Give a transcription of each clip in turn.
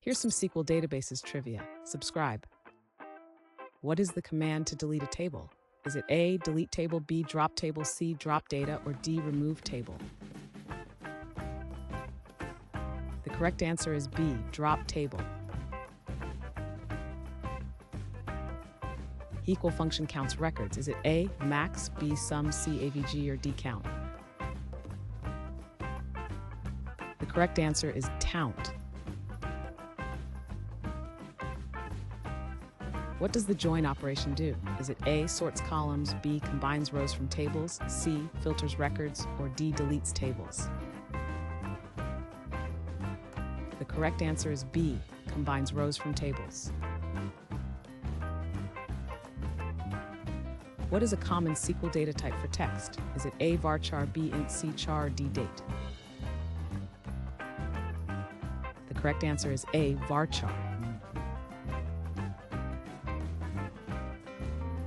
Here's some SQL databases trivia. Subscribe. What is the command to delete a table? Is it A, delete table, B, drop table, C, drop data, or D, remove table? The correct answer is B, drop table. Equal function counts records. Is it A, max, B, sum, C, AVG, or D, count? The correct answer is count. What does the join operation do? Is it A, sorts columns, B, combines rows from tables, C, filters records, or D, deletes tables? The correct answer is B, combines rows from tables. What is a common SQL data type for text? Is it A, varchar, B, int, C, char, or D, date? The correct answer is A, varchar.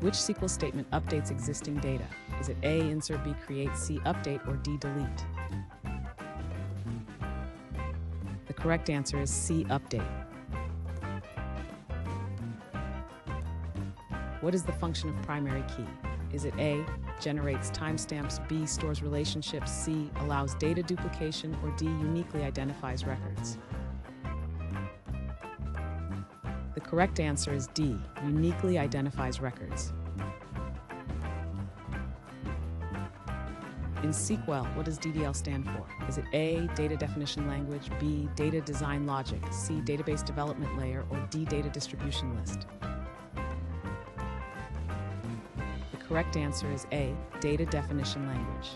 Which SQL statement updates existing data? Is it A, insert, B, create, C, update, or D, delete? The correct answer is C, update. What is the function of primary key? Is it A, generates timestamps, B, stores relationships, C, allows data duplication, or D, uniquely identifies records? The correct answer is D, uniquely identifies records. In SQL, what does DDL stand for? Is it A, data definition language, B, data design logic, C, database development layer, or D, data distribution list? The correct answer is A, data definition language.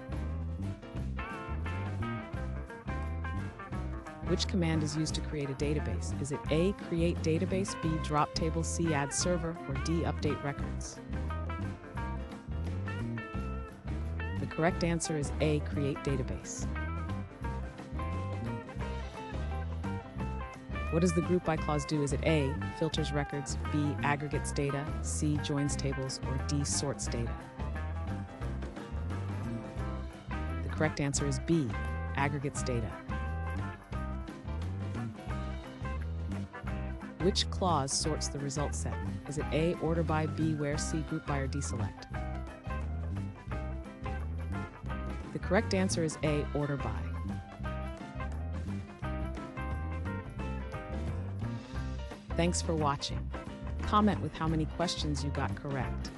Which command is used to create a database? Is it A, create database, B, drop table, C, add server, or D, update records? The correct answer is A, create database. What does the group by clause do? Is it A, filters records, B, aggregates data, C, joins tables, or D, sorts data? The correct answer is B, aggregates data. Which clause sorts the result set? Is it A, order by, B, where, C, group by, or D, select? The correct answer is A, order by. Thanks for watching. Comment with how many questions you got correct.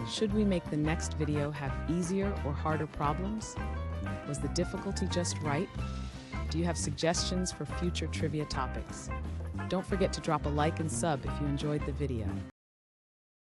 Should we make the next video have easier or harder problems? Was the difficulty just right? Do you have suggestions for future trivia topics? Don't forget to drop a like and sub if you enjoyed the video.